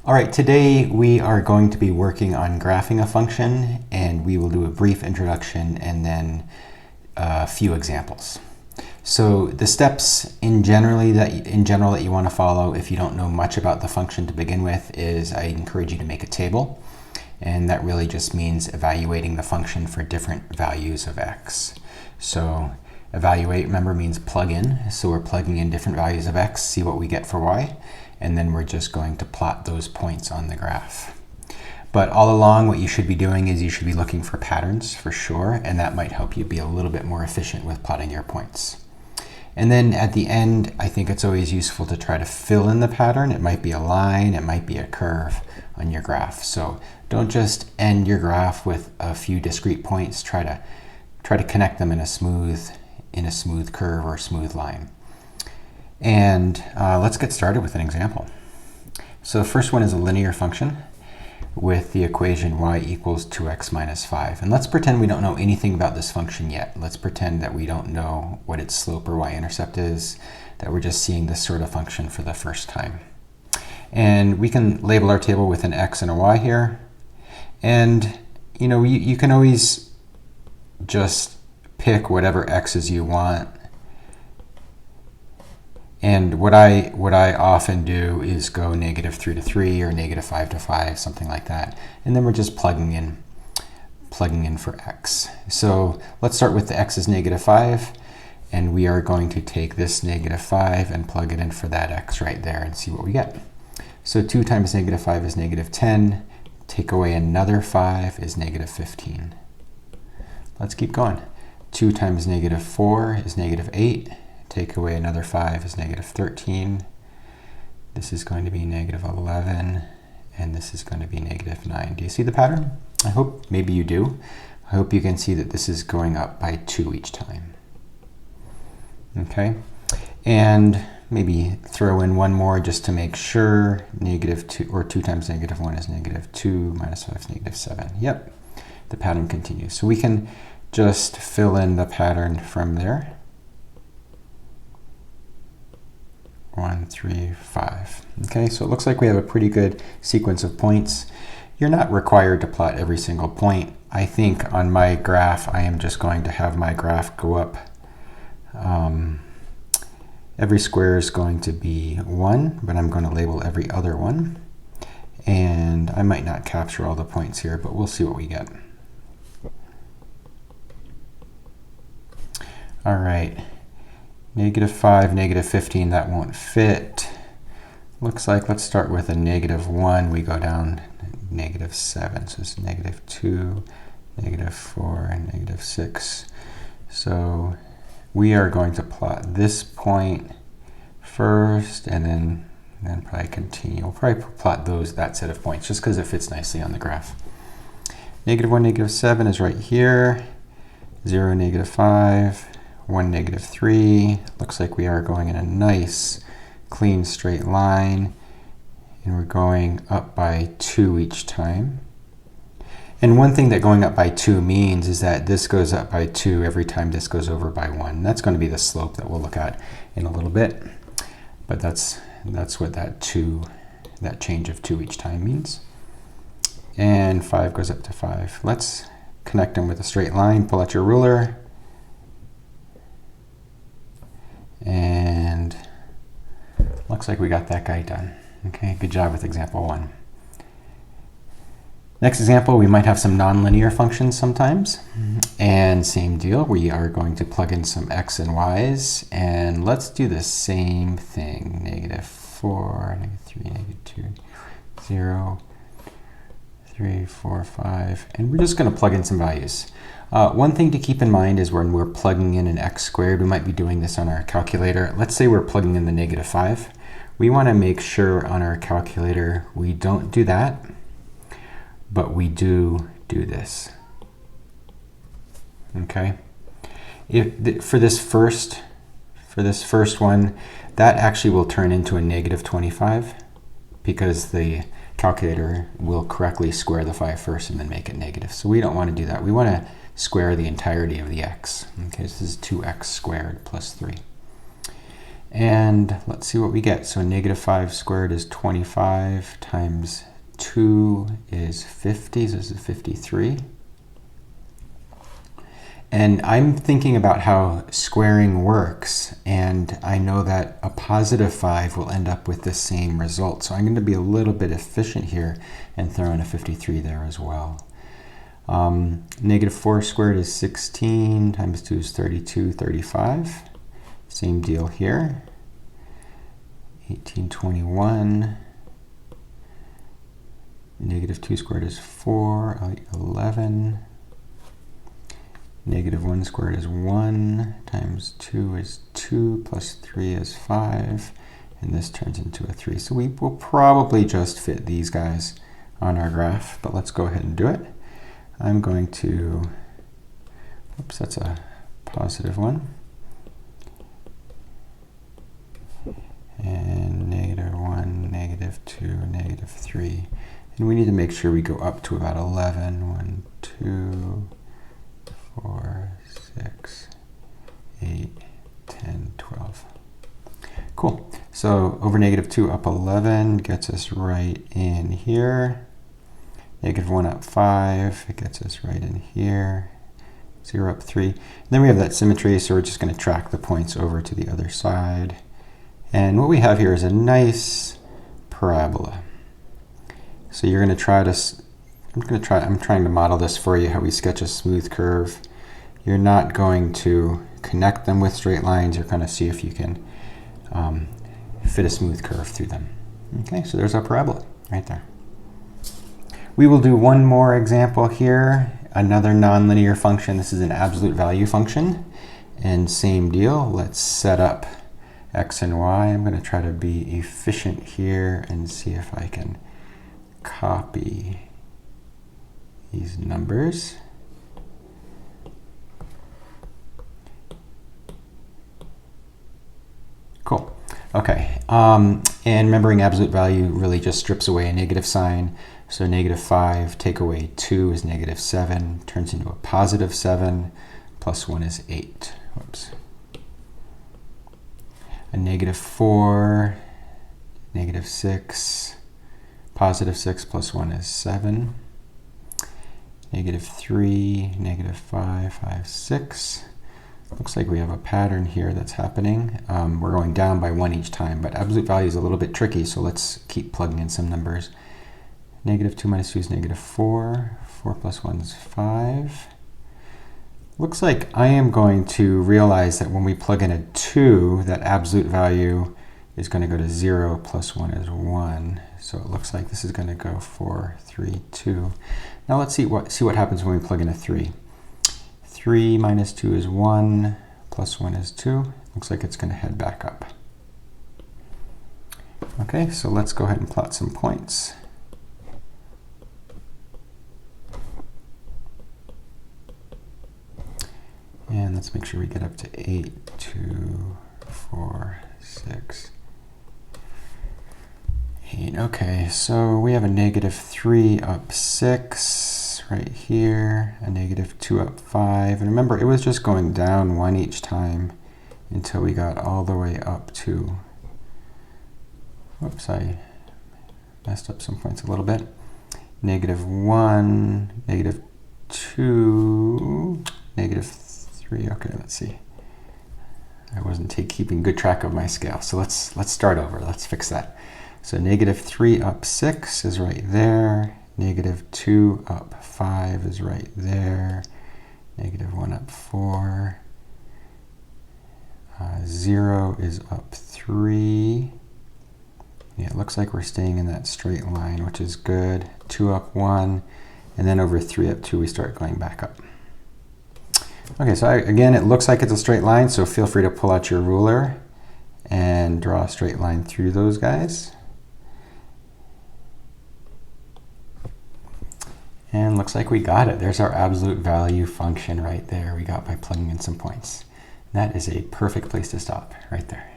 All right, today we are going to be working on graphing a function, and we will do a brief introduction and then a few examples. So the steps in general that you want to follow if you don't know much about the function to begin with is I encourage you to make a table, and that really just means evaluating the function for different values of x. So evaluate, remember, means plug in. So we're plugging in different values of x, see what we get for y, and then we're just going to plot those points on the graph. But all along, what you should be doing is you should be looking for patterns for sure, and that might help you be a little bit more efficient with plotting your points. And then at the end, I think it's always useful to try to fill in the pattern. It might be a line, it might be a curve on your graph. So don't just end your graph with a few discrete points. Try to connect them in a smooth curve or smooth line. And let's get started with an example. So the first one is a linear function with the equation y equals 2x minus 5. And let's pretend we don't know anything about this function yet. Let's pretend that we don't know what its slope or y-intercept is, that we're just seeing this sort of function for the first time. And we can label our table with an x and a y here. And you can always just pick whatever x's you want. And what I often do is go -3 to 3 or -5 to 5, something like that. And then we're just plugging in for x. So let's start with the x is -5, and we are going to take this -5 and plug it in for that x right there and see what we get. So 2 times -5 is -10. Take away another 5 is -15. Let's keep going. 2 times -4 is -8. Take away another 5 is -13. This is going to be -11, and this is going to be -9. Do you see the pattern? I hope maybe you do. I hope you can see that this is going up by 2 each time. Okay, and maybe throw in one more just to make sure. -2, or 2 times -1 is -2, minus 5 is -7. Yep, the pattern continues. So we can just fill in the pattern from there. 1, 3, 5. Okay, so it looks like we have a pretty good sequence of points. You're not required to plot every single point. I think on my graph, I am just going to have my graph go up. Every square is going to be 1, but I'm going to label every other one. And I might not capture all the points here, but we'll see what we get. All right. -5, -15, that won't fit. Looks like, let's start with a -1. We go down -7, so it's -2, -4, and -6. So we are going to plot this point first, and then probably continue. We'll probably plot that set of points just because it fits nicely on the graph. -1, -7 is right here. 0, -5. 1, -3. Looks like we are going in a nice, clean, straight line. And we're going up by 2 each time. And one thing that going up by 2 means is that this goes up by 2 every time this goes over by 1. That's going to be the slope that we'll look at in a little bit. But that's what that change of 2 each time means. And 5 goes up to 5. Let's connect them with a straight line. Pull out your ruler. And looks like we got that guy done. Okay, good job with example 1. Next example, we might have some nonlinear functions sometimes. And same deal, we are going to plug in some x and y's. And let's do the same thing. -4, -3, -2, 0, 3, 4, 5. And we're just going to plug in some values. One thing to keep in mind is when we're plugging in an x squared, we might be doing this on our calculator. Let's say we're plugging in the -5. We want to make sure on our calculator we don't do that, but we do this. Okay. For this first one, that actually will turn into a -25 because the calculator will correctly square the 5 first and then make it negative. So we don't want to do that. We want to square the entirety of the x. Okay, so this is 2x squared plus 3. And let's see what we get. So negative 5 squared is 25 times 2 is 50, so this is 53. And I'm thinking about how squaring works, and I know that a positive 5 will end up with the same result. So I'm going to be a little bit efficient here and throw in a 53 there as well. Negative 4 squared is 16 times 2 is 32, 35. Same deal here. 1821. Negative 2 squared is 4, 11. Negative 1 squared is 1 times 2 is 2 plus 3 is 5, and this turns into a 3. So we will probably just fit these guys on our graph, but let's go ahead and do it. I'm going to, oops, that's a positive one. And negative 1, negative 2, negative 3. And we need to make sure we go up to about 11. 1, 2, 4, 6, 8, 10, 12. Cool. So over negative 2 up 11 gets us right in here. Negative 1 up 5, it gets us right in here. 0 up 3. And then we have that symmetry, so we're just going to track the points over to the other side. And what we have here is a nice parabola. So you're going to try to, I'm trying to model this for you, how we sketch a smooth curve. You're not going to connect them with straight lines. You're going to see if you can fit a smooth curve through them. Okay, so there's our parabola right there. We will do one more example here, another nonlinear function. This is an absolute value function. And same deal, let's set up x and y. I'm going to try to be efficient here and see if I can copy these numbers. Cool. Okay. And remembering absolute value really just strips away a negative sign. So negative 5, take away 2 is negative 7, turns into a positive 7, plus 1 is 8. Whoops. A negative 4, negative 6, positive 6 plus 1 is 7. Negative 3, negative 5, 5, 6. Looks like we have a pattern here that's happening. We're going down by 1 each time, but absolute value is a little bit tricky, so let's keep plugging in some numbers. Negative 2 minus 2 is negative 4. 4 plus 1 is 5. Looks like I am going to realize that when we plug in a 2, that absolute value is going to go to 0 plus 1 is 1. So it looks like this is going to go 4, 3, 2. Now let's see what happens when we plug in a 3. 3 minus 2 is 1, plus 1 is 2. Looks like it's going to head back up. Okay, so let's go ahead and plot some points. And let's make sure we get up to 8, 2, 4, 6, 8. Okay, so we have a negative 3 up 6 right here, a negative 2 up 5. And remember, it was just going down 1 each time until we got all the way up to, whoops, I messed up some points a little bit. Negative 1, negative 2, negative 3. Okay, let's see. I wasn't keeping good track of my scale, so let's start over. Let's fix that. So negative 3 up 6 is right there. Negative 2 up 5 is right there. Negative 1 up 4. 0 is up 3. Yeah, it looks like we're staying in that straight line, which is good. 2 up 1, and then over 3 up 2, we start going back up. Okay, so again, it looks like it's a straight line, so feel free to pull out your ruler and draw a straight line through those guys. And looks like we got it. There's our absolute value function right there we got by plugging in some points. That is a perfect place to stop right there.